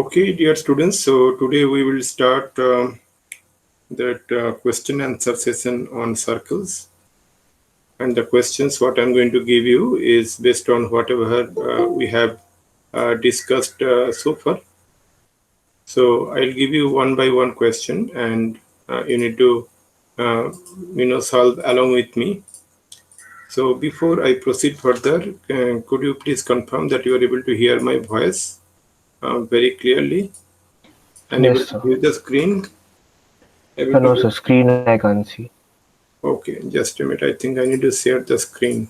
Okay, dear students, so today we will start that question answer session on circles. And the questions what I'm going to give you is based on whatever we have discussed so far. So I'll give you one by one question, and you need to solve along with me. So before I proceed further, could you please confirm that you are able to hear my voice very clearly and able Yes, to sir. view the screen? Able to No, view? sir. Screen I can't see. Okay, just a minute. I think I need to share the screen.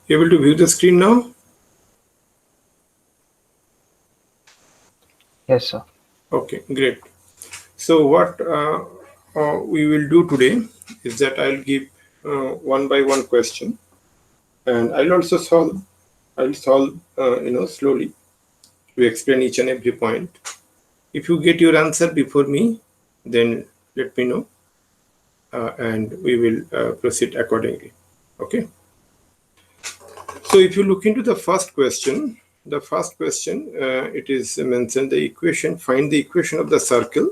Able to view the screen now? Yes, sir. Okay, great. So what we will do today is that I'll give one by one question, and I'll also solve. I'll solve, slowly to explain each and every point. If you get your answer before me, then let me know, and we will proceed accordingly. Okay. So if you look into the first question, it is mentioned the equation, find the equation of the circle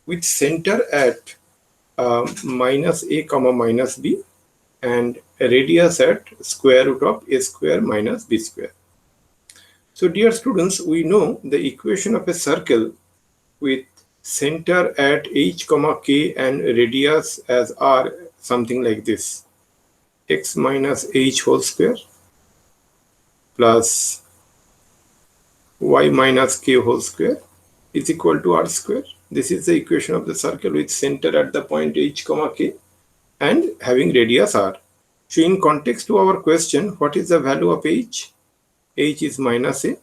with center at minus a comma minus b and a radius at square root of a square minus b square. So dear students, we know the equation of a circle with center at h comma k and radius as r, something like this: x minus h whole square plus y minus k whole square is equal to r square. This is the equation of the circle with center at the point h comma k and having radius r. So in context to our question, what is the value of h? H is minus a.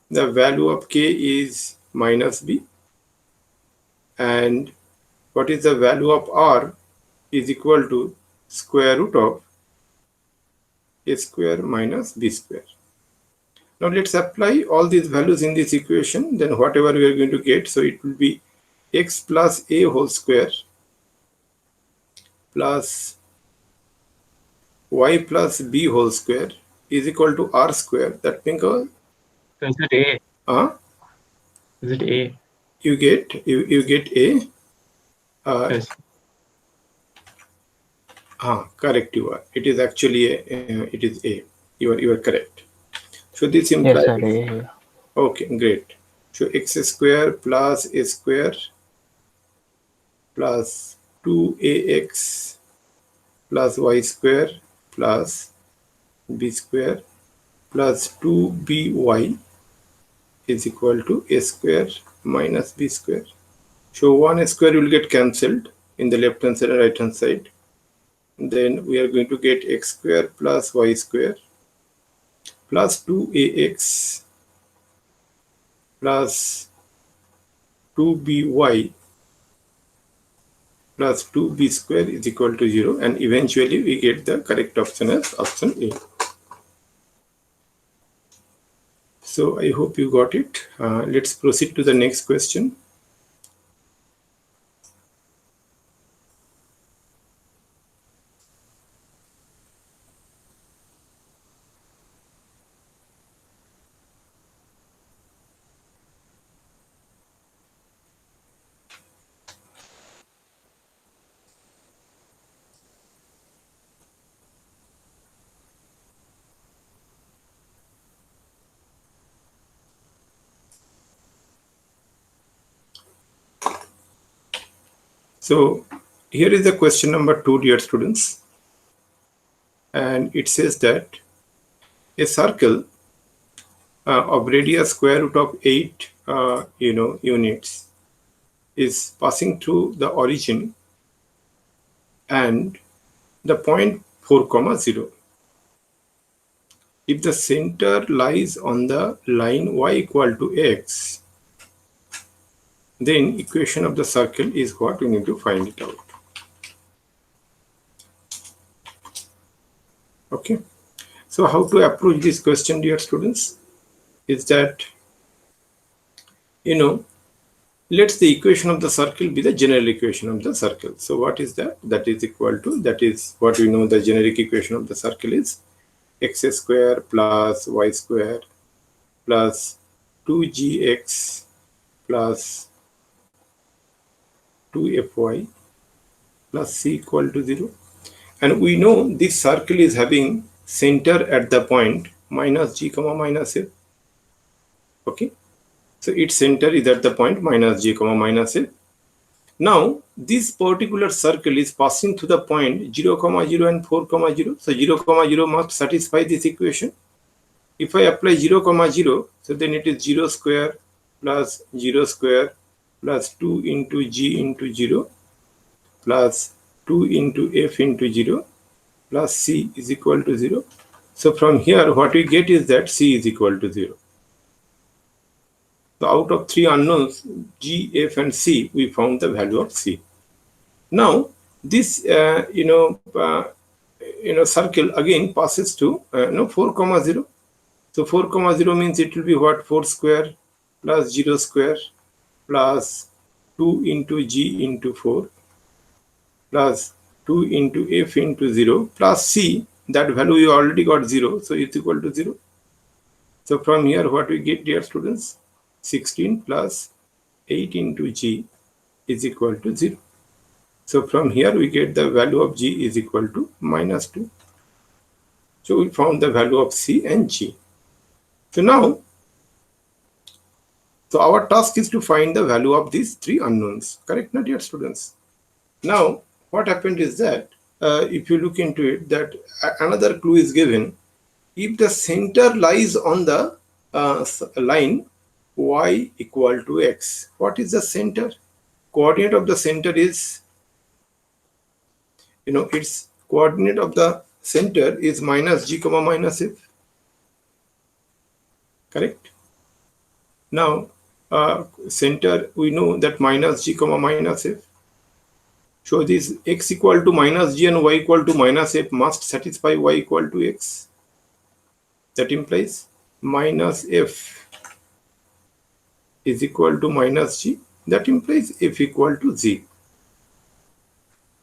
The value of k is minus b. And what is the value of r? Is equal to square root of a square minus b square. Now let's apply all these values in this equation. Then whatever we are going to get, so it will be x plus a whole square plus y plus b whole square is equal to r square. That means Is it A? Is it A? you get a. Yes. Correct. You are. It is actually it is a. You are correct. So this Yes, implies. sir. Yeah. Okay, great. So x square plus a square plus 2ax plus y square plus b square plus 2by is equal to a square minus b square. So 1 square will get cancelled in the left hand side and right hand side. Then we are going to get x square plus y square plus 2ax plus 2by plus 2b square is equal to 0, and eventually we get the correct option as option A. So I hope you got it. Let's proceed to the next question. So here is the question number 2, dear students, and it says that a circle of radius square root of 8 units is passing through the origin and the point 4, 0. If the center lies on the line y equal to x, then equation of the circle is what we need to find it out. Okay. So how to approach this question, dear students, is that Let the equation of the circle be the general equation of the circle. So what is that? That is equal to, that is what we know, the generic equation of the circle is x square plus y square plus 2gx plus 2fy plus c equal to 0. And we know this circle is having center at the point minus g comma minus f. Okay, so its center is at the point minus g comma minus f. Now this particular circle is passing through the point 0 comma 0 and 4 comma 0. So 0 comma 0 must satisfy this equation. If I apply 0 comma 0, so then it is 0 square plus 0 square plus 2 into g into 0 plus 2 into f into 0 plus c is equal to 0. So from here what we get is that c is equal to 0. So out of three unknowns, g, f and c, we found the value of c. Now this circle again passes to 4 comma 0. So 4 comma 0 means it will be what? 4 square plus 0 square plus 2 into g into 4 plus 2 into f into 0 plus c. That value you already got 0, so it's equal to 0. So from here what we get, dear students? 16 plus 8 into g is equal to 0. So from here we get the value of g is equal to minus 2. So we found the value of c and g. So now, so our task is to find the value of these three unknowns. Correct, not, dear students? Now what happened is that if you look into it, that another clue is given. If the center lies on the line y equal to x, what is the center? Coordinate of the center is, its coordinate of the center is minus g comma minus f. Correct? Now center, we know that minus g comma minus f. So this x equal to minus g and y equal to minus f must satisfy y equal to x. That implies minus f is equal to minus g. That implies f equal to z.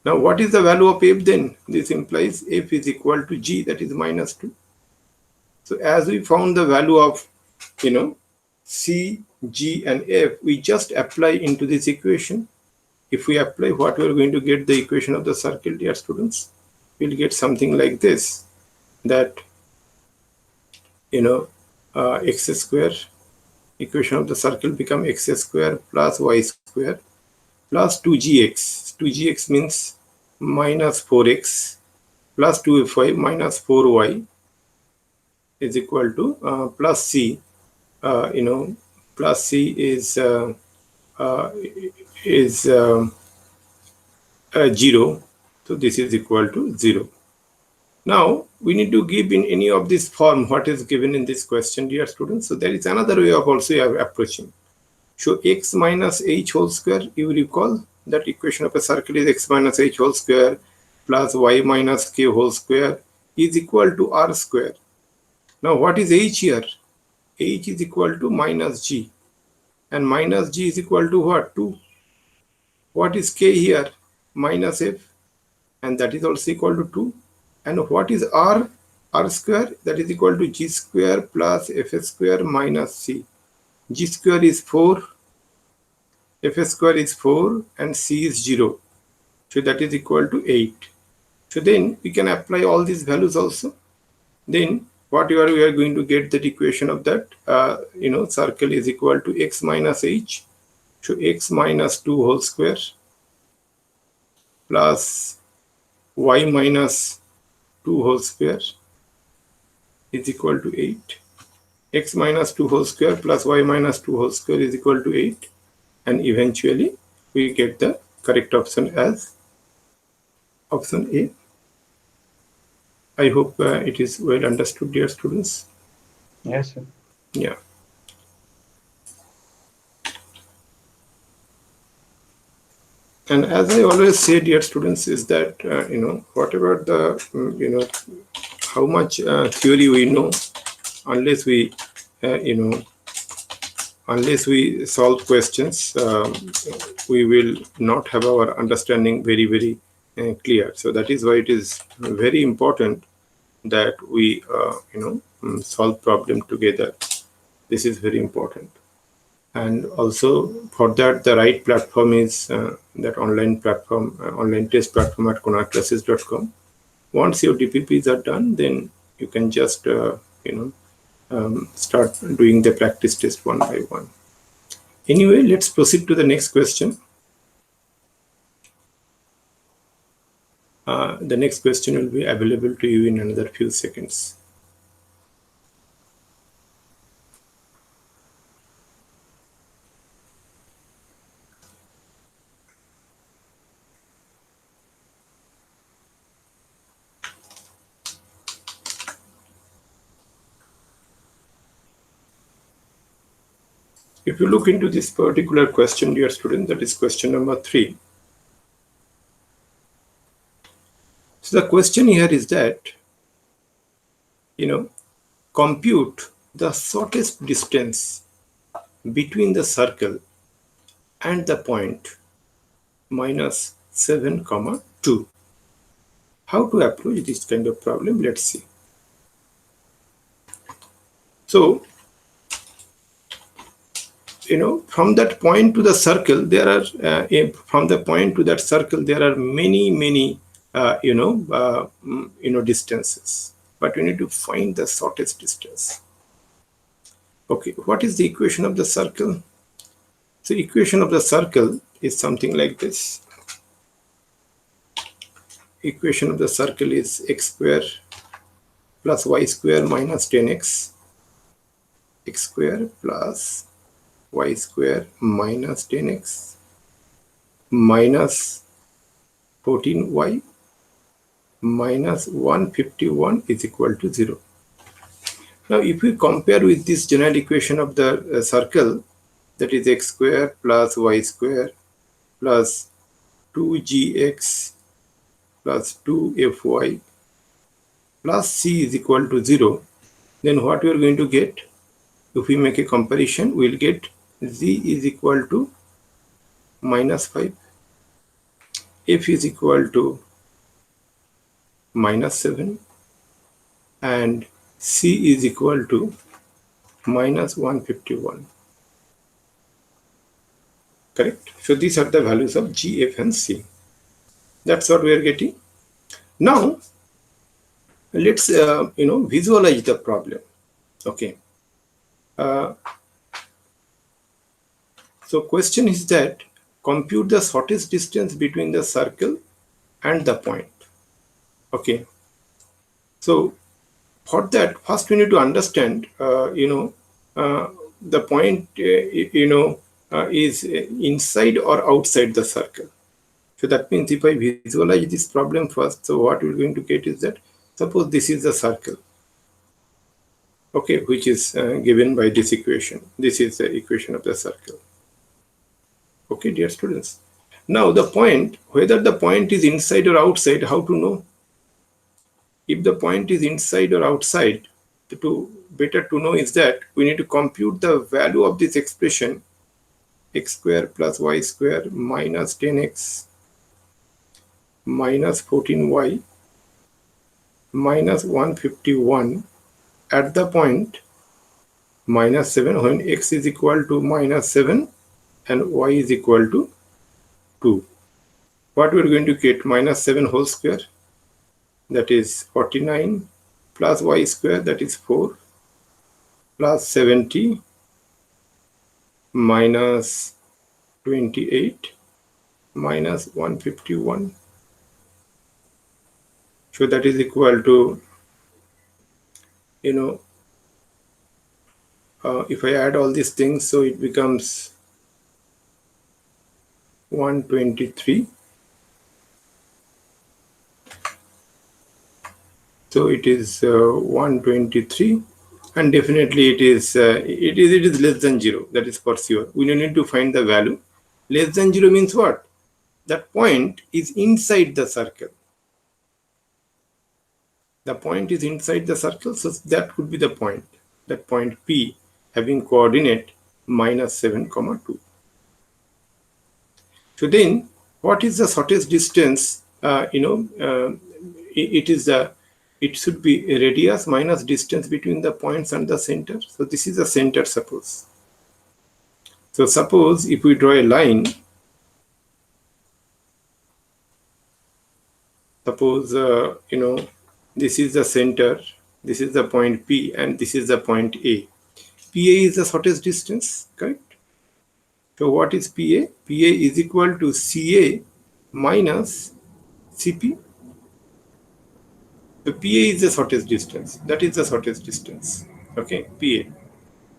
Now what is the value of f then? This implies f is equal to g, that is minus 2. So as we found the value of c, g and f, we just apply into this equation. If we apply, what we are going to get, the equation of the circle, dear students? We'll get something like this, that x square, equation of the circle become x square plus y square plus 2gx. 2gx means minus 4x plus 2fy minus 4y is equal to plus c. Plus c is 0. So this is equal to 0. Now we need to give in any of this form what is given in this question, dear students. So there is another way of also approaching. So x minus h whole square, you recall that equation of a circle is x minus h whole square plus y minus k whole square is equal to r square. Now what is h here? H is equal to minus g, and minus g is equal to what? 2. What is k here? Minus f, and that is also equal to 2. And what is r? R square, that is equal to g square plus f square minus c. G square is 4, f square is 4, and c is 0. So that is equal to 8. So then we can apply all these values also. Then what we are going to get that equation of that circle is equal to x minus h. So x minus 2 whole square plus y minus 2 whole square is equal to 8. X minus 2 whole square plus y minus 2 whole square is equal to 8. And eventually we get the correct option as option A. I hope it is well understood, dear students. Yes, sir. Yeah. And as I always say, dear students, is that whatever the how much theory we know, unless we unless we solve questions, we will not have our understanding very clear. So that is why it is very important that we solve problem together. This is very important. And also for that, the right platform is that online platform, online test platform at KonarClasses.com. Once your DPPs are done, then you can just start doing the practice test one by one. Anyway, let's proceed to the next question. The next question will be available to you in another few seconds. If you look into this particular question, dear student, that is question number 3. So the question here is that, compute the shortest distance between the circle and the point -7, 2. How to approach this kind of problem? Let's see. So, from that point to the circle, there are from the point to that circle, there are many distances. But we need to find the shortest distance. Okay, what is the equation of the circle? So, equation of the circle is something like this. Equation of the circle is x square plus y square minus 10x, x square plus y square minus 10x minus 14y minus 151 is equal to 0. Now, if we compare with this general equation of the circle, that is x square plus y square plus 2gx plus 2fy plus c is equal to 0, then what we are going to get? If we make a comparison, we will get z is equal to -5, f is equal to -7, and c is equal to -151. Correct? So these are the values of g, f, and c. That's what we are getting. Now, let's visualize the problem. Okay. So question is that compute the shortest distance between the circle and the point. Okay. So for that, first we need to understand, the point, is inside or outside the circle. So that means if I visualize this problem first, so what we're going to get is that, suppose this is the circle, okay, which is given by this equation. This is the equation of the circle. Okay, dear students. Now the point, whether the point is inside or outside, how to know? If the point is inside or outside, better to know is that we need to compute the value of this expression, x square plus y square minus 10x minus 14y minus 151 at the point -7, when x is equal to -7 and y is equal to 2. What we are going to get? -7 whole square, that is 49, plus y square, that is 4, plus 70 minus 28 minus 151. So that is equal to, if I add all these things, so it becomes 123. So it is 123, and definitely it is less than 0. That is for sure. We need to find the value. Less than 0 means what? That point is inside the circle. The point is inside the circle, so that could be the point. That point P having coordinate minus 7 comma 2. So then what is the shortest distance? It should be a radius minus distance between the points and the center. So this is a center, suppose. So suppose if we draw a line, suppose this is the center, this is the point P, and this is the point A. PA is the shortest distance, correct? So what is PA? PA is equal to CA minus CP. So PA is the shortest distance. That is the shortest distance. Okay, PA.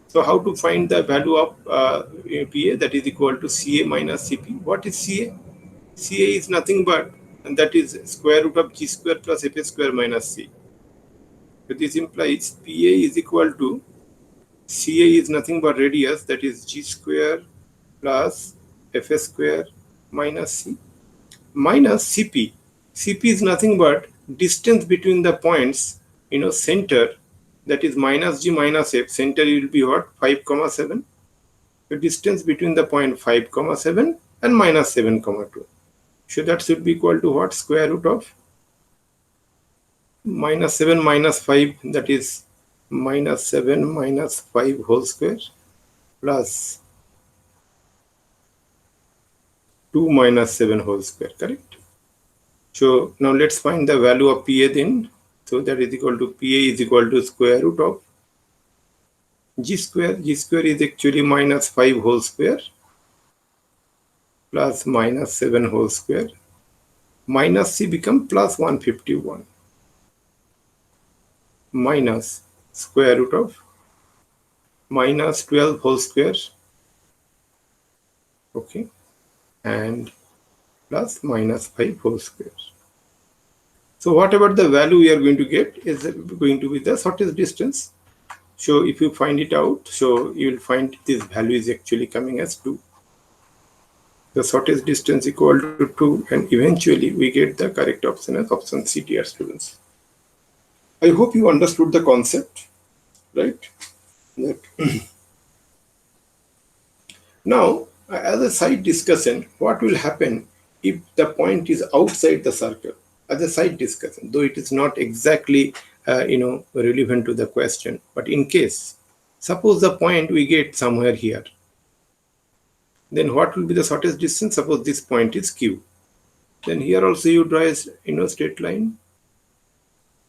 So how to find the value of PA? That is equal to CA minus CP. What is CA? CA is nothing but, and that is square root of G square plus F square minus C. So this implies PA is equal to CA is nothing but radius, that is G square plus F square minus C, minus CP. CP is nothing but distance between the points, center, that is minus G minus F. Center will be what? 5, 7. The distance between the point 5, 7 and minus 7, 2. So that should be equal to what? Square root of minus 7 minus 5, that is minus 7 minus 5 whole square plus 2 minus 7 whole square, correct? So now let's find the value of PA then. So that is equal to PA is equal to square root of G square. G square is actually minus 5 whole square plus minus 7 whole square. Minus C become plus 151 minus square root of minus 12 whole square, okay, and plus minus 5 whole square. So whatever the value we are going to get is going to be the shortest distance. So if you find it out, so you will find this value is actually coming as 2. The shortest distance equal to 2, and eventually we get the correct option as option C, dear students. I hope you understood the concept, right? Now, as a side discussion, what will happen if the point is outside the circle? As a side discussion, though it is not exactly relevant to the question, but in case, suppose the point we get somewhere here, then what will be the shortest distance? Suppose this point is Q. Then here also you draw a straight line,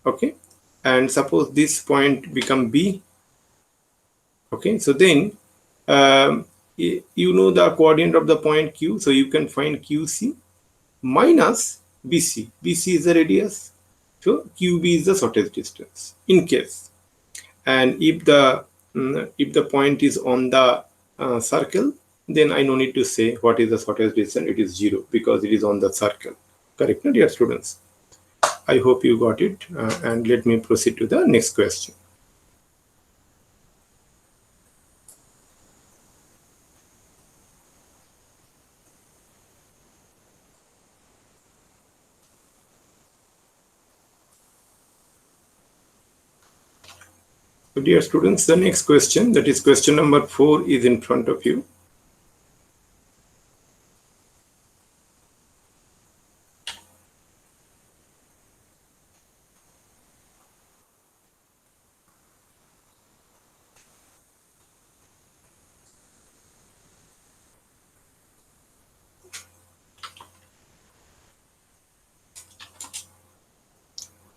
okay, and suppose this point become B, okay. So then you know the coordinate of the point Q, so you can find QC minus BC. BC is the radius, so QB is the shortest distance in case. And if the point is on the circle, then I no need to say what is the shortest distance. It is 0 because it is on the circle. Correct, dear students? I hope you got it, and let me proceed to the next question. So dear students, the next question, that is question number 4, is in front of you.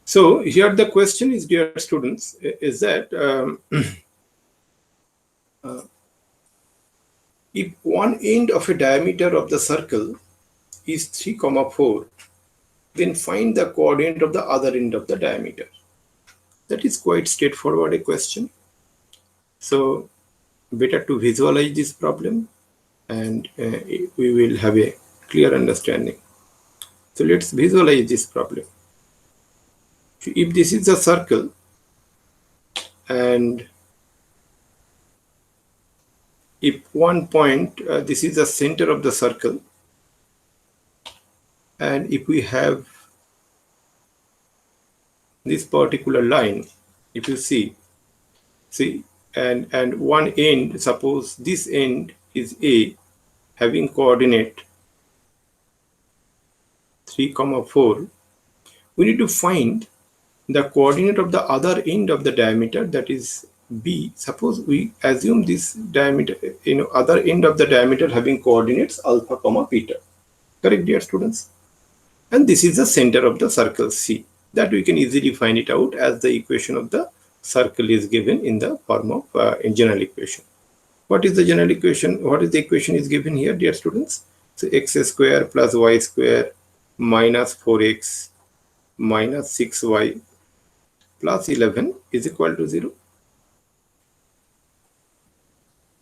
So here the question is, dear students, is that if one end of a diameter of the circle is 3, 4, then find the coordinate of the other end of the diameter. That is quite straightforward a question. So better to visualize this problem, and we will have a clear understanding. So let's visualize this problem. If this is a circle and if one point, this is the center of the circle, and if we have this particular line, if you see and one end, suppose this end is A, having coordinate 3, 4, we need to find the coordinate of the other end of the diameter, that is B. Suppose we assume this diameter, other end of the diameter having coordinates alpha, beta. Correct, dear students? And this is the center of the circle C. That we can easily find it out as the equation of the circle is given in the form of general equation. What is the general equation? What is the equation is given here, dear students? So x square plus y square minus 4x minus 6y plus 11 is equal to 0.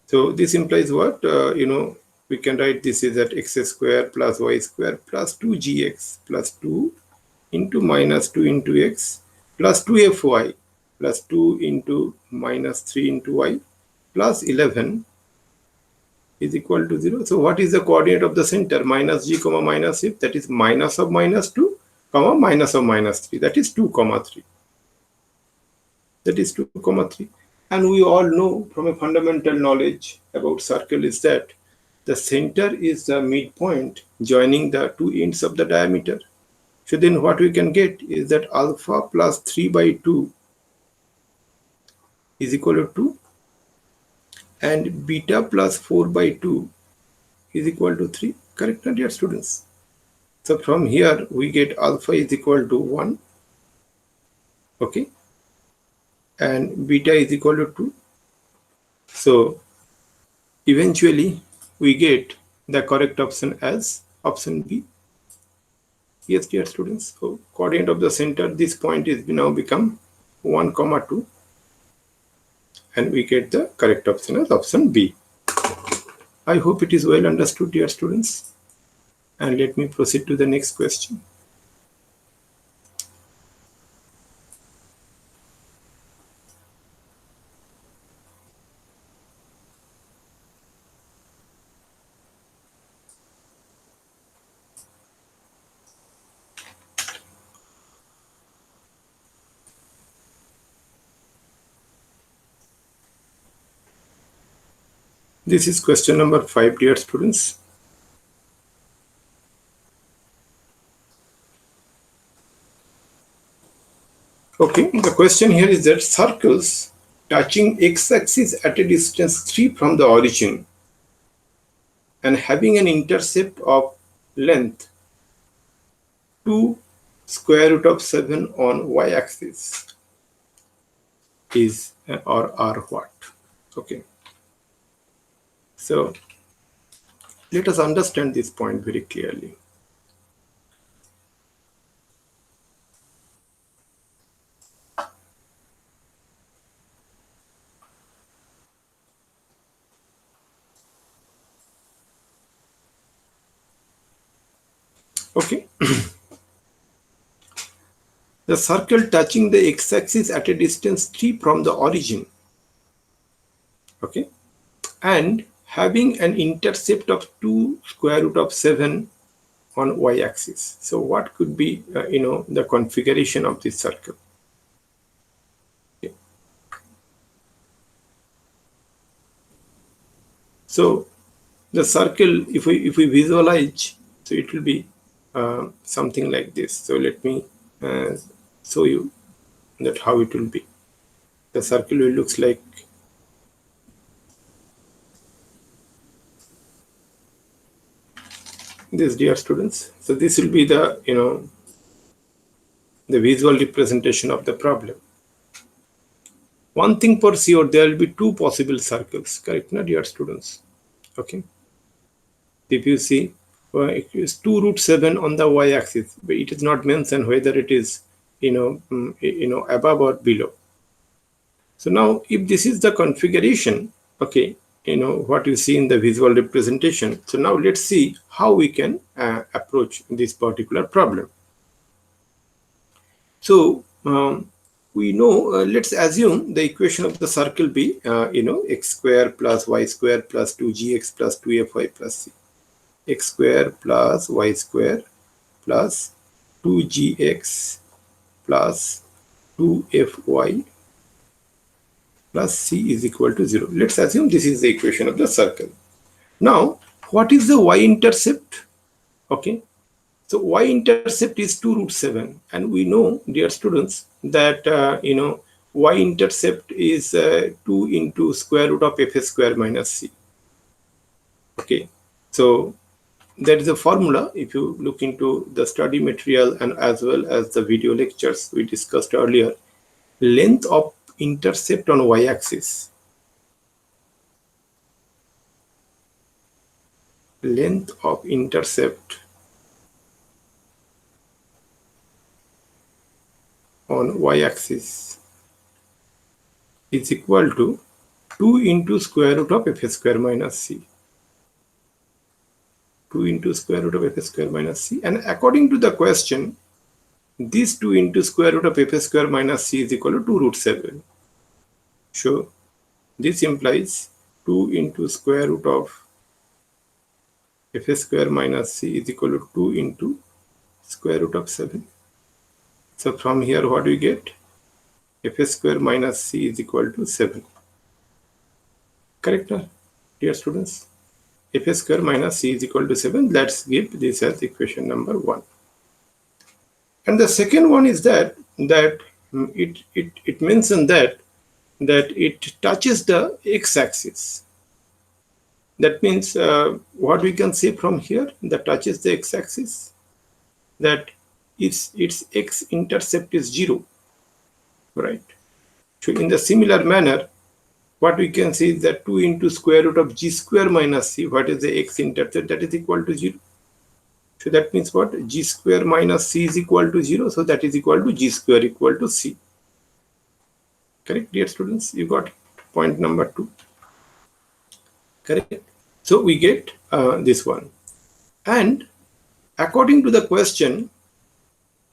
So this implies what? We can write this is that x square plus y square plus 2gx plus 2 into minus 2 into x plus 2fy plus 2 into minus 3 into y plus 11 is equal to 0. So what is the coordinate of the center? Minus g comma minus f, that is minus of minus 2 comma minus of minus 3, that is 2 comma 3. That is 2 comma 3. And we all know from a fundamental knowledge about circle is that the center is the midpoint joining the two ends of the diameter. So then what we can get is that alpha plus 3 by 2 is equal to 2 and beta plus 4 by 2 is equal to 3. Correct, dear students? So from here we get alpha is equal to 1, okay, and beta is equal to 2. So eventually we get the correct option as option B. Yes, dear students. So coordinate of the center, this point is now become 1, 2, and we get the correct option as option B. I hope it is well understood, dear students. And let me proceed to the next question. This is question number 5, dear students. Okay, the question here is that circles touching x-axis at a distance 3 from the origin and having an intercept of length 2 square root of 7 on y-axis is or are what? Okay. So let us understand this point very clearly. Okay. The circle touching the x-axis at a distance 3 from the origin, okay, and having an intercept of 2 square root of 7 on y-axis. So what could be the configuration of this circle? Okay. So the circle, if we visualize, so it will be something like this. So let me show you that how it will be. The circle will looks like this, dear students. So this will be the the visual representation of the problem. One thing for sure, there will be two possible circles, correct, na, dear students? Okay. If you see, it is 2 root 7 on the y-axis, but it is not mentioned whether it is above or below. So now, if this is the configuration, okay, what you see in the visual representation. So now let's see how we can approach this particular problem. So we know, let's assume the equation of the circle be, x square plus y square plus 2gx plus 2fy plus c. X square plus y square plus 2gx plus 2fy plus c is equal to 0. Let's assume this is the equation of the circle. Now, what is the y-intercept? Okay, so y-intercept is 2 root 7, and we know, dear students, that y-intercept is 2 into square root of f square minus c. Okay, so that is a formula. If you look into the study material and as well as the video lectures we discussed earlier, length of intercept on y-axis, length of intercept on y-axis is equal to 2 into square root of f square minus c. 2 into square root of f square minus c, and according to the question, this 2 into square root of f square minus c is equal to 2 root 7. So this implies 2 into square root of f square minus c is equal to 2 into square root of 7. So from here what we get? F square minus c is equal to 7. Correct, dear students? F square minus c is equal to 7. Let's give this as equation number 1. And the second one is that it mentions that it touches the x-axis. That means what we can say from here, that touches the x-axis, that its x-intercept is 0, right? So in the similar manner, what we can say is that 2 into square root of g square minus c, what is the x-intercept, that is equal to 0. So that means what? G square minus c is equal to 0, so that is equal to g square equal to c. Correct, dear students? You got point number 2. Correct? So we get this one. And according to the question,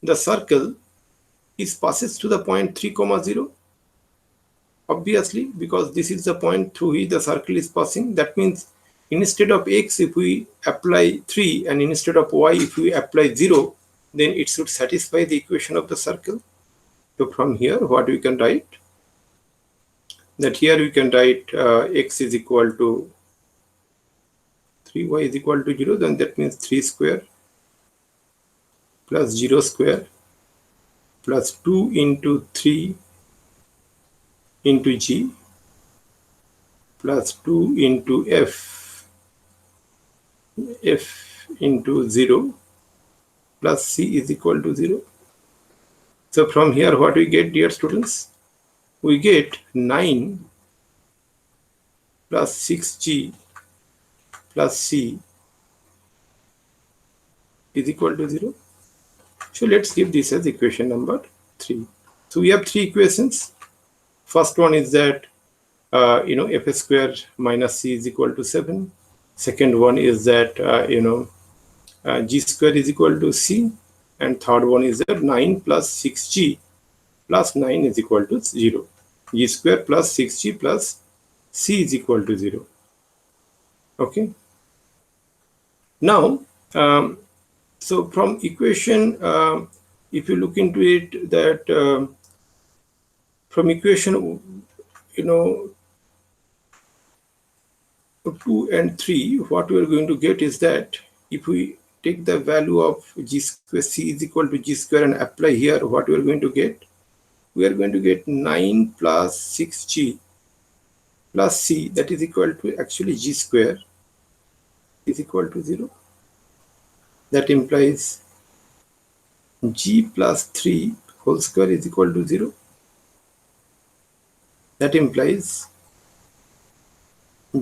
the circle is passes to the point 3, 0. Obviously, because this is the point through which the circle is passing. That means instead of x, if we apply 3, and instead of y, if we apply 0, then it should satisfy the equation of the circle. So from here, what we can write? That here we can write x is equal to 3, y is equal to 0, then that means 3 square plus 0 square plus 2 into 3 into g plus 2 into f into 0 plus c is equal to 0. So from here what we get, dear students? We get 9 plus 6g plus c is equal to 0. So let's give this as equation number 3. So we have 3 equations. First one is that f square minus c is equal to 7. Second one is that g square is equal to c, and third one is that 9 plus 6g plus 9 is equal to 0. G square plus 6g plus c is equal to 0. Okay. Now, so from equation, if you look into it, that from equation, 2 and 3, what we are going to get is that if we take the value of g square, c is equal to g square, and apply here, what we are going to get? We are going to get 9 plus 6g plus c, that is equal to actually g square is equal to 0. That implies g plus 3 whole square is equal to 0. That implies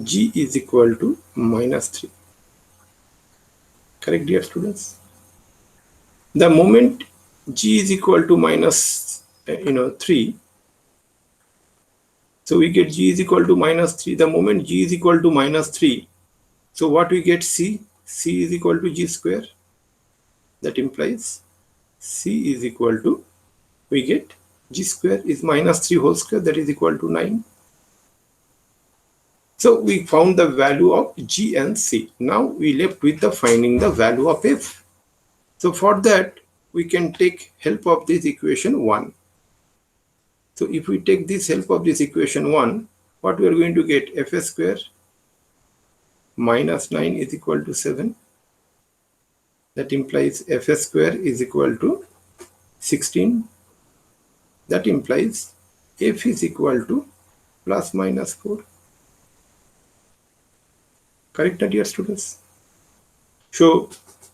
g is equal to minus 3. Correct, dear students? The moment g is equal to minus 3, so we get g is equal to minus 3. The moment g is equal to minus 3, so what we get? C is equal to g square. That implies c is equal to, we get g square is minus 3 whole square, that is equal to 9. So we found the value of g and c. Now we left with the finding the value of f. So for that, we can take help of this equation 1. So if we take this help of this equation 1, what we are going to get? F square minus 9 is equal to 7. That implies F square is equal to 16. That implies F is equal to plus minus 4. Correct, dear students? So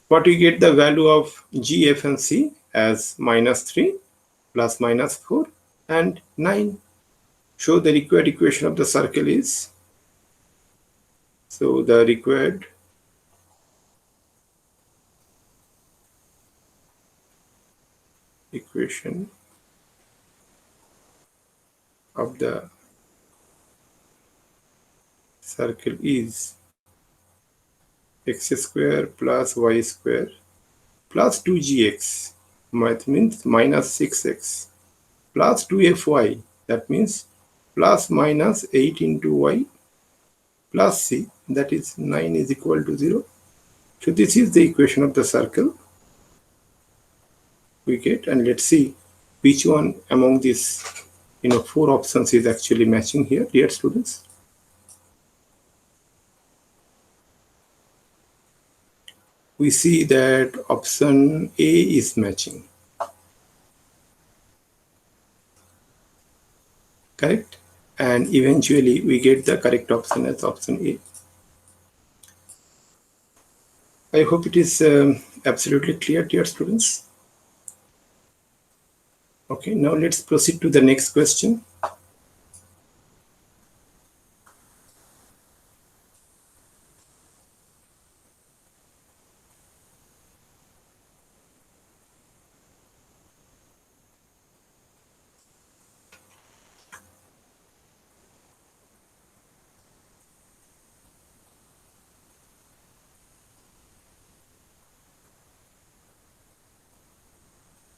what we get the value of G, F and C as minus 3, plus minus 4 and 9. So the required equation of the circle is, so the required equation of the circle is x square plus y square plus 2gx, that means minus 6x, plus 2fy, that means plus minus 8 into y, plus c, that is 9 is equal to 0. So this is the equation of the circle we get, and let's see which one among these 4 options is actually matching here, dear students. We see that option A is matching. Correct? And eventually we get the correct option as option A. I hope it is absolutely clear, dear students. Okay, now let's proceed to the next question.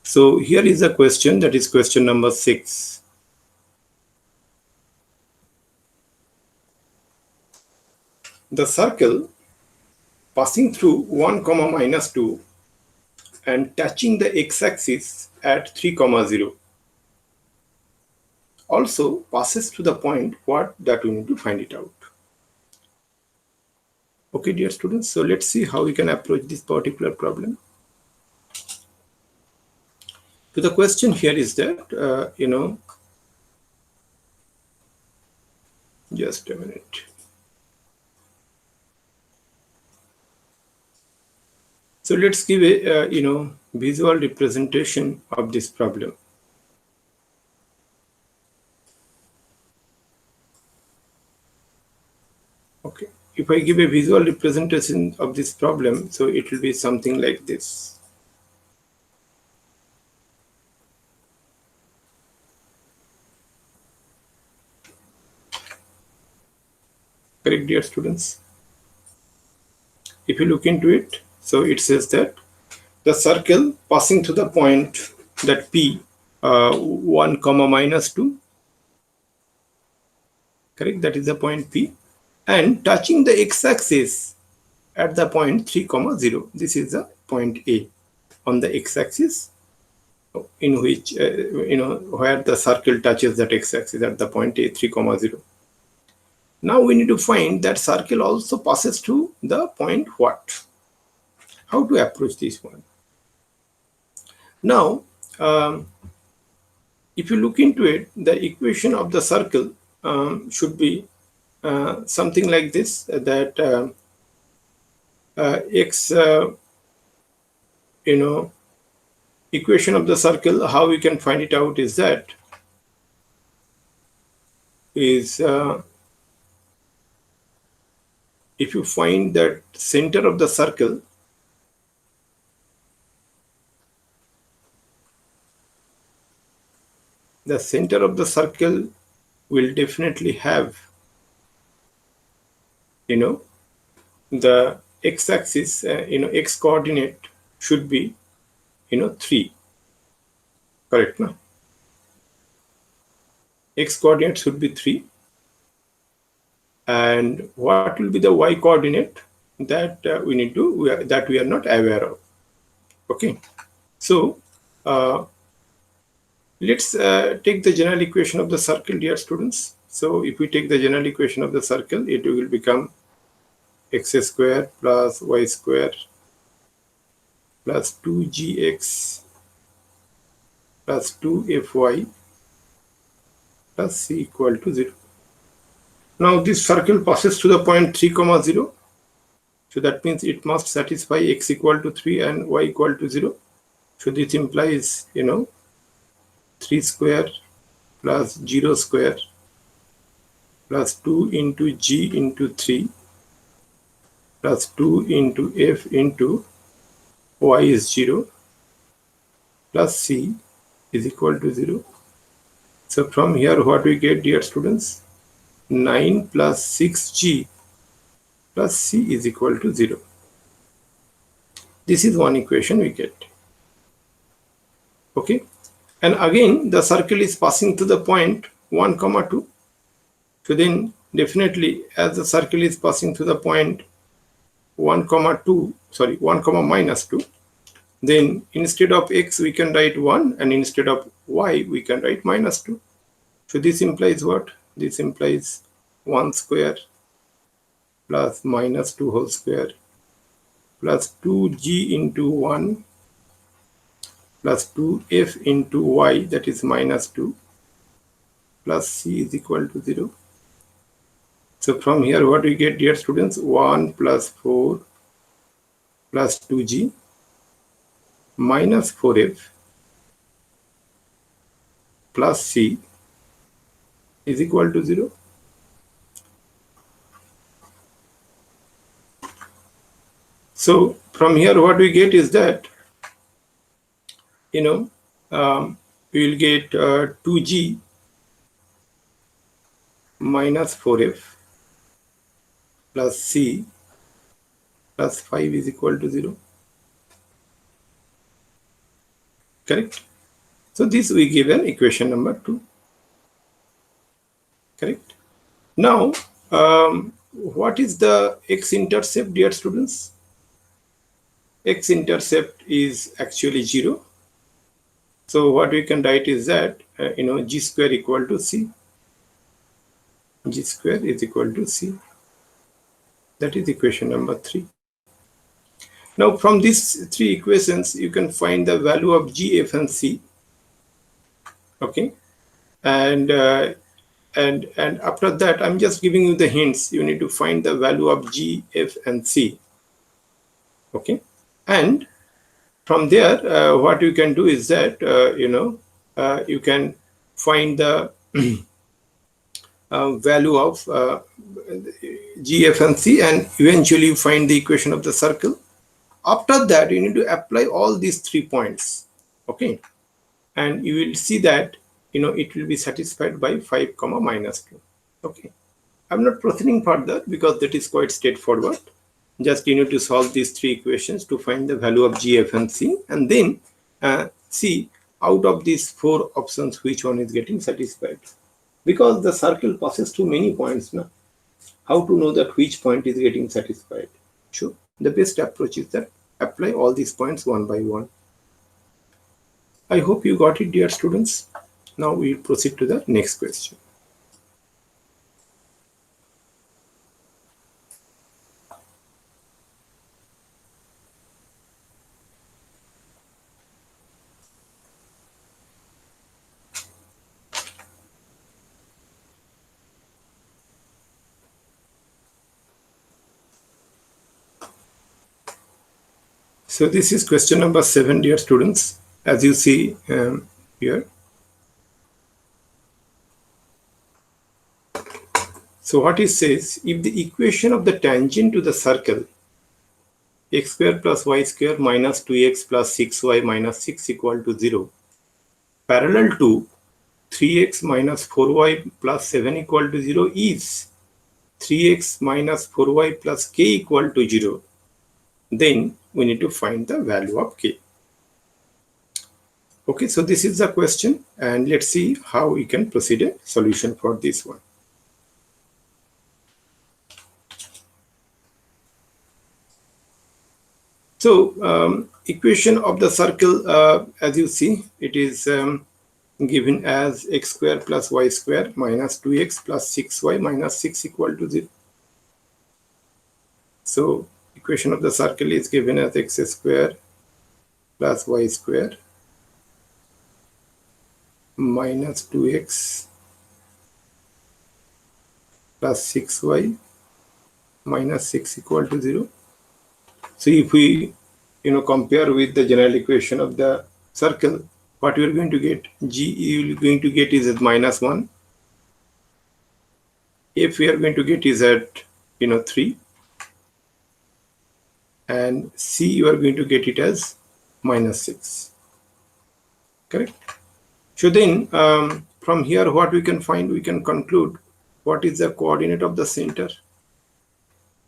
So here is a question, that is question number 6. The circle passing through 1, minus 2 and touching the x-axis at 3, 0 also passes to the point what that we need to find it out. Okay, dear students, so let's see how we can approach this particular problem. So the question here is that, just a minute. So let's give a, visual representation of this problem. Okay, if I give a visual representation of this problem, so it will be something like this. Correct, dear students? If you look into it, so it says that the circle passing through the point that P, 1, minus 2, correct, that is the point P, and touching the x-axis at the point 3, 0. This is the point A on the x-axis, in which, where the circle touches that x-axis at the point A, 3, 0. Now we need to find that circle also passes through the point what? How to approach this one? Now, if you look into it, the equation of the circle should be something like this, that x, equation of the circle, how we can find it out is that, if you find that center of the circle, the center of the circle will definitely have, the x-axis, x coordinate should be, 3. Correct, no? X coordinate should be 3. And what will be the y coordinate? That we need to, that we are not aware of. Okay. So Let's take the general equation of the circle, dear students. So if we take the general equation of the circle, it will become x square plus y square plus 2gx plus 2fy plus c equal to 0. Now this circle passes to the point 3, 0. So that means it must satisfy x equal to 3 and y equal to 0. So this implies, 3 square plus 0 square plus 2 into g into 3 plus 2 into f into y is 0 plus c is equal to 0. So from here what we get, dear students? 9 plus 6g plus c is equal to 0. This is one equation we get. Okay. And again the circle is passing to the point 1, 2. So then definitely as the circle is passing to the point 1, 2, 2, then instead of x we can write 1 and instead of y we can write -2. So this implies what? This implies 1 square plus -2 whole square plus 2g into 1 plus 2f into y, that is -2, plus c is equal to 0. So from here what we get, dear students? 1 plus 4 plus 2g minus 4f plus c is equal to 0. So from here what we get is that, we will get 2g minus 4f plus c plus 5 is equal to 0. Correct? So this we give an equation number 2. Correct? Now, what is the x-intercept, dear students? X-intercept is actually 0. So what we can write is that, g square equal to c. G square is equal to c. That is equation number 3. Now from these 3 equations, you can find the value of g, f, and c. Okay, and after that, I'm just giving you the hints. You need to find the value of g, f, and c. Okay, and from there, what you can do is that you can find the value of g, f, and c, and eventually you find the equation of the circle. After that, you need to apply all these 3 points. Okay, and you will see that it will be satisfied by 5, -2. Okay, I'm not proceeding further because that is quite straightforward. Just you need to solve these 3 equations to find the value of g, f, and c, and then see out of these 4 options which one is getting satisfied. Because the circle passes through many points now. How to know that which point is getting satisfied? Sure, the best approach is that apply all these points one by one. I hope you got it, dear students. Now we will proceed to the next question. So this is question number 7, dear students, as you see here. So what it says, if the equation of the tangent to the circle x square plus y square minus 2x plus 6y minus 6 equal to 0, parallel to 3x minus 4y plus 7 equal to 0 is 3x minus 4y plus k equal to 0, then we need to find the value of k. Okay, so this is the question, and let's see how we can proceed a solution for this one. So equation of the circle, as you see, it is given as x square plus y square minus 2x plus 6y minus 6 equal to 0. So equation of the circle is given as x square plus y square minus 2x plus 6y minus 6 equal to 0. So if we compare with the general equation of the circle, what we are going to get? G you are going to get is at minus 1. F we are going to get is at 3, and C you are going to get it as minus 6. Correct? So then from here what we can find, we can conclude what is the coordinate of the center.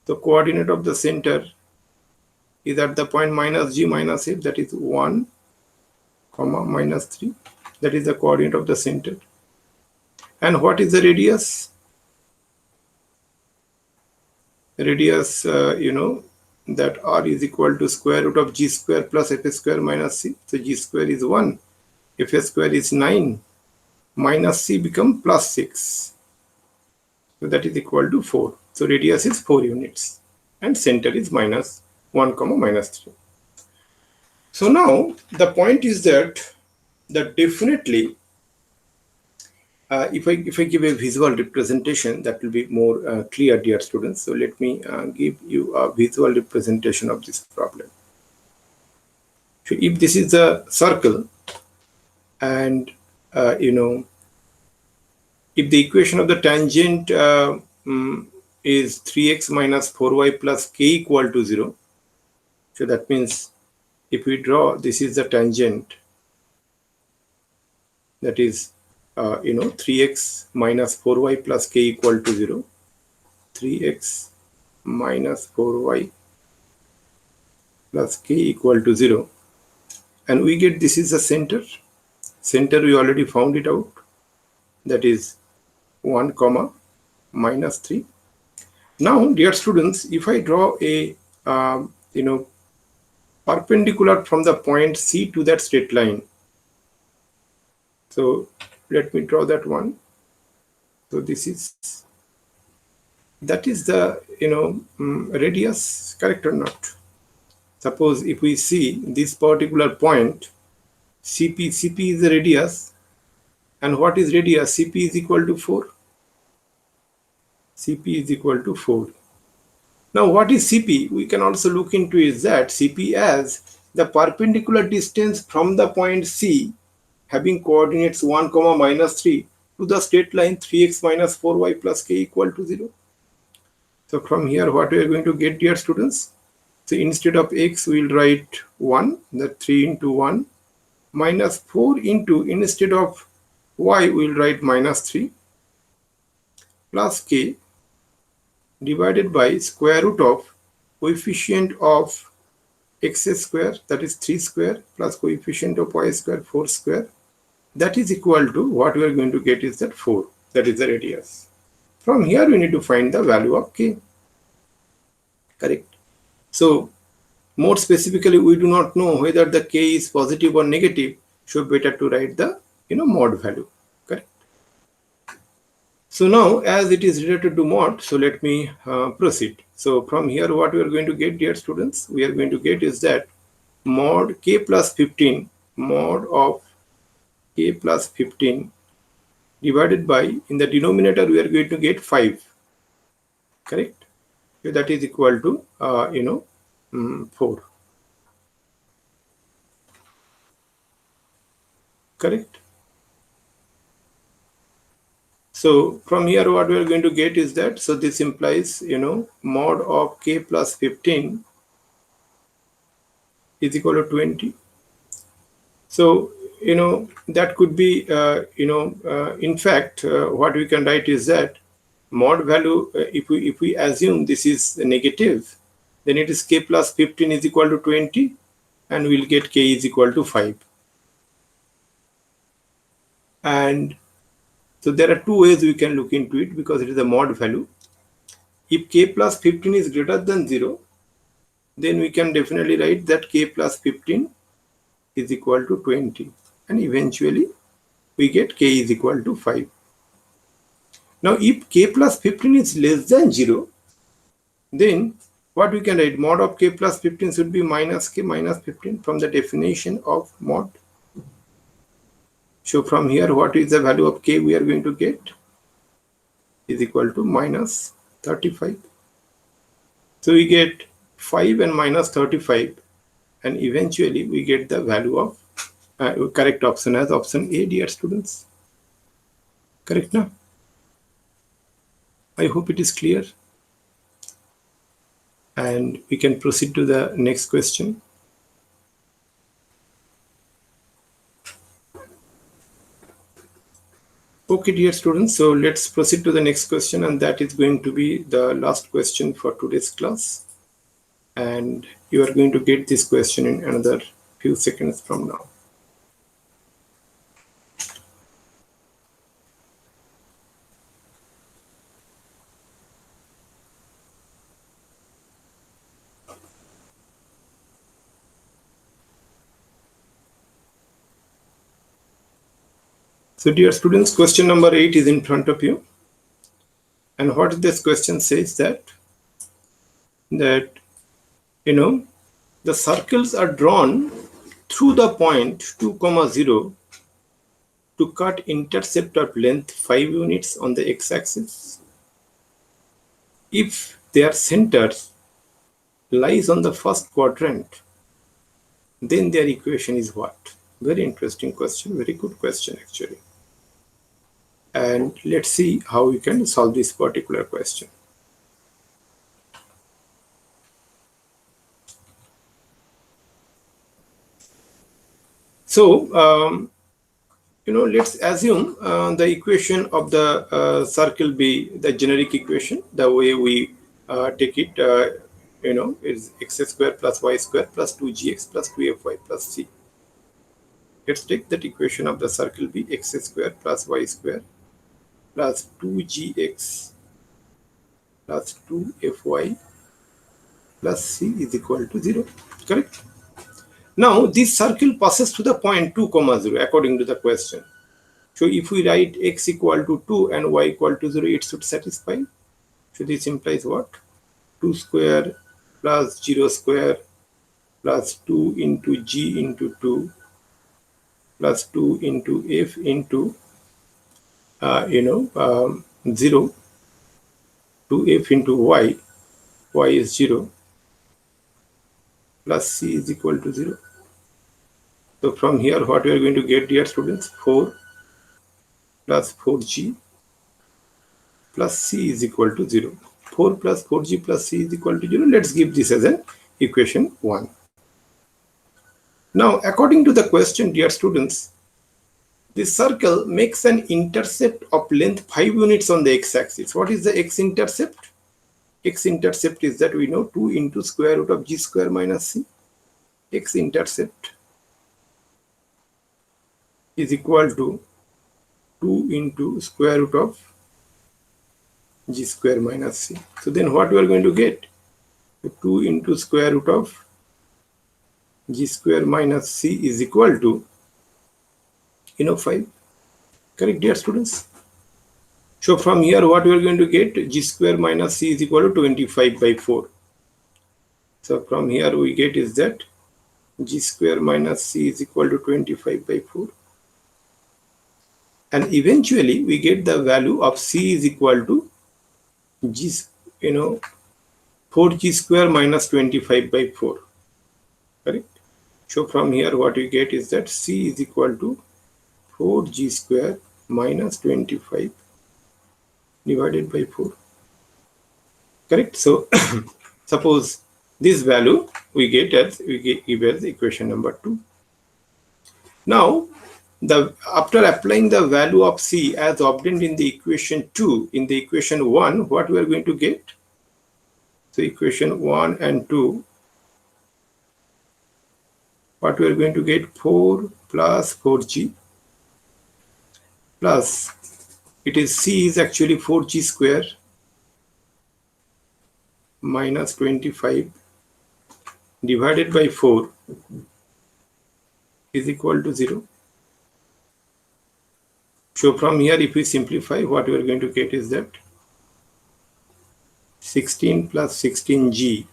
The coordinate of the center is at the point minus g minus f, that is 1 comma minus 3. That is the coordinate of the center. And what is the radius? Radius that r is equal to square root of g square plus f square minus c. So g square is 1, f square is 9, minus c become plus 6. So that is equal to 4. So radius is 4 units and center is minus 1 comma minus 3. So now the point is that definitely if I give a visual representation, that will be more clear, dear students. So let me give you a visual representation of this problem. So if this is a circle, and if the equation of the tangent is 3x minus 4y plus k equal to 0, so that means if we draw, this is the tangent, that is 3x minus 4y plus k equal to 0, 3x minus 4y plus k equal to 0, and we get this is the center. Center we already found it out, that is 1 comma minus 3. Now dear students, if I draw a perpendicular from the point C to that straight line, so let me draw that one. So this is, that is the radius, correct or not? Suppose if we see this particular point CP is the radius, and what is radius? CP is equal to 4. CP is equal to 4. Now what is CP? We can also look into is that CP as the perpendicular distance from the point C having coordinates 1 comma minus 3 to the straight line 3x minus 4y plus k equal to 0. So from here what we are going to get, dear students? So instead of x we will write 1, that 3 into 1, minus 4 into, instead of y we will write minus 3, plus k divided by square root of coefficient of x square, that is 3 square, plus coefficient of y square 4 square, that is equal to, what we are going to get is that 4, that is the radius. From here we need to find the value of k. Correct? So more specifically, we do not know whether the k is positive or negative, so better to write the mod value. Correct? So now as it is related to mod, so let me proceed. So from here what we are going to get, dear students, we are going to get is that mod k plus 15, mod of k plus 15 divided by, in the denominator we are going to get 5. Correct? So that is equal to 4. Correct? So from here what we are going to get is that, so this implies mod of k plus 15 is equal to 20. So that could be in fact what we can write is that mod value, if we assume this is negative, then it is k plus 15 is equal to 20, and we'll get k is equal to 5. And so there are two ways we can look into it, because it is a mod value. If k plus 15 is greater than 0, then we can definitely write that k plus 15 is equal to 20, and eventually we get k is equal to 5. Now if k plus 15 is less than 0, then what we can write, mod of k plus 15 should be minus k minus 15 from the definition of mod. So from here, what is the value of k we are going to get? Is equal to minus 35. So we get 5 and minus 35, and eventually we get the value of correct option as option A, dear students. Correct now? I hope it is clear. And we can proceed to the next question. Okay, dear students, so let's proceed to the next question, and that is going to be the last question for today's class. And you are going to get this question in another few seconds from now. So dear students, question number 8 is in front of you. And what this question says that the circles are drawn through the point 2, 0 to cut intercept of length 5 units on the x-axis. If their centers lies on the first quadrant, then their equation is what? Very interesting question, very good question actually. And let's see how we can solve this particular question. So, let's assume the equation of the circle be the generic equation. The way we take it, is x square plus y square plus 2gx plus 2fy plus c. Let's take that equation of the circle be x square plus y square plus 2gx plus 2fy plus c is equal to 0. Correct? Now, this circle passes to the point 2, 0 according to the question. So if we write x equal to 2 and y equal to 0, it should satisfy. So this implies what? 2 square plus 0 square plus 2 into g into 2 plus 2 into f into 0 to f into y is 0 plus c is equal to 0. So from here, what we are going to get, dear students? 4 plus 4g plus c is equal to 0. 4 plus 4g plus c is equal to 0. Let's give this as an equation 1. Now, according to the question, dear students, this circle makes an intercept of length 5 units on the x-axis. What is the x-intercept? X-intercept is that we know 2 into square root of g square minus c. X-intercept is equal to 2 into square root of g square minus c. So then what we are going to get? 2 into square root of g square minus c is equal to 5. Correct, dear students? So from here, what we are going to get? G square minus c is equal to 25 by 4. So from here we get is that g square minus c is equal to 25 by 4. And eventually we get the value of c is equal to g, 4g square minus 25 by 4. Correct? So from here what we get is that c is equal to 4g square minus 25 divided by 4. Correct? So suppose this value we get as give as equation number 2. Now, after applying the value of c as obtained in the equation 2, in the equation 1, what we are going to get? So equation 1 and 2, what we are going to get? 4 plus 4g plus, it is c is actually 4g square minus 25 divided by 4 is equal to 0. So from here, if we simplify, what we are going to get is that 16 plus 16g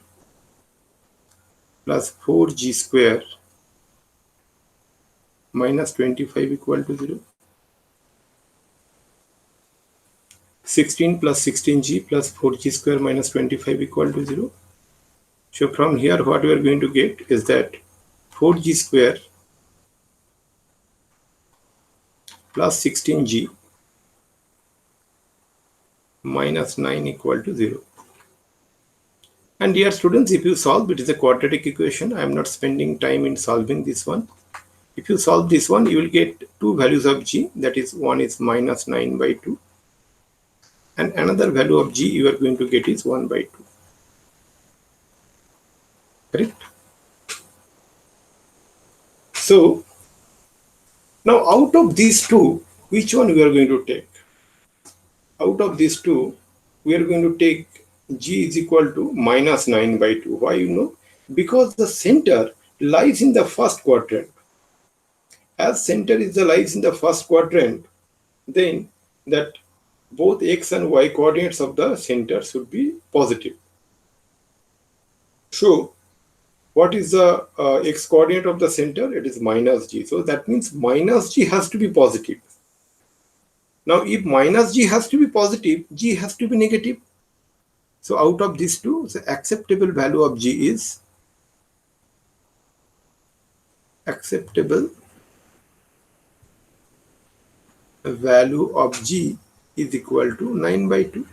plus 4g square minus 25 equal to 0. 16 plus 16g plus 4g square minus 25 equal to 0. So from here, what we are going to get is that 4g square plus 16g minus 9 equal to 0. And dear students, if you solve, it is a quadratic equation. I am not spending time in solving this one. If you solve this one, you will get two values of g. That is, one is minus 9 by 2. And another value of g you are going to get is 1 by 2. Correct? So, now out of these two, which one we are going to take? Out of these two, we are going to take g is equal to minus 9 by 2. Why you know? Because the center lies in the first quadrant. As center lies in the first quadrant, then that both x and y coordinates of the center should be positive. So, what is the x coordinate of the center? It is minus g. So that means minus g has to be positive. Now, if minus g has to be positive, g has to be negative. So out of these two, the acceptable value of g is acceptable value of g is equal to 9 by 2.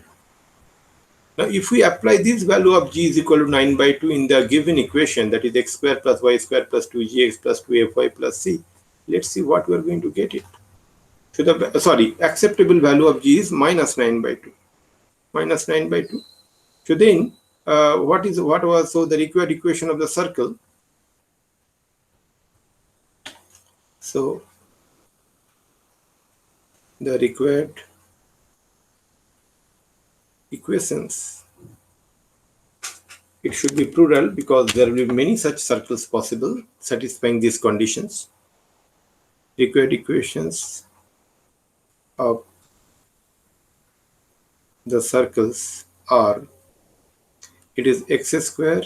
Now, if we apply this value of g is equal to 9 by 2 in the given equation, that is x square plus y square plus 2gx plus 2fy plus c, let's see what we are going to get it. So the acceptable value of g is minus 9 by 2. Minus 9 by 2. So then, what was the required equation of the circle? So the required equations, it should be plural because there will be many such circles possible satisfying these conditions. Required equations of the circles are, it is x square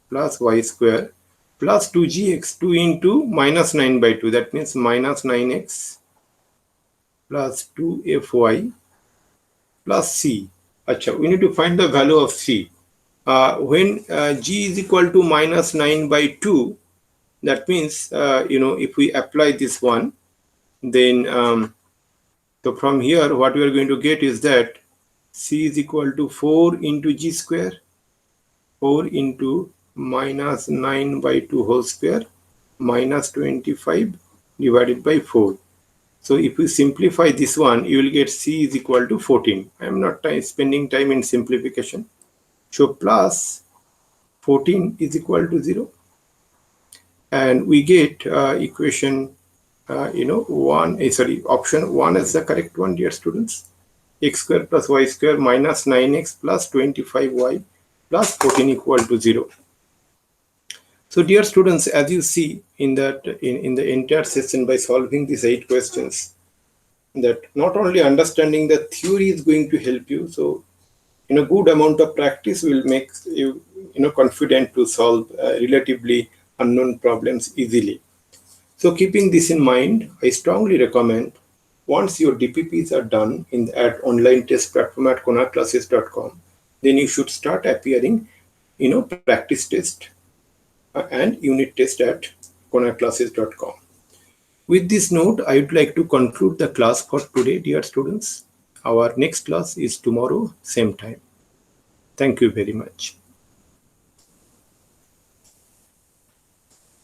plus y square plus 2gx, 2 into minus 9 by 2, that means minus 9x plus 2fy plus c. Achha, we need to find the value of c. When g is equal to minus 9 by 2, that means, if we apply this one, then so from here, what we are going to get is that c is equal to 4 into g square, 4 into minus 9 by 2 whole square minus 25 divided by 4. So if we simplify this one, you will get c is equal to 14. I am not spending time in simplification. So plus 14 is equal to 0. And we get equation, option 1 is the correct one, dear students. X square plus y square minus 9x plus 25y plus 14 equal to 0. So dear students, as you see in that in the entire session, by solving these 8 questions, that not only understanding the theory is going to help you, so good amount of practice will make you confident to solve relatively unknown problems easily. So keeping this in mind, I strongly recommend, once your DPPs are done at online test platform at KonarClasses.com, then you should start appearing practice test and unit test at KonarClasses.com. With this note, I would like to conclude the class for today, dear students. Our next class is tomorrow, same time. Thank you very much.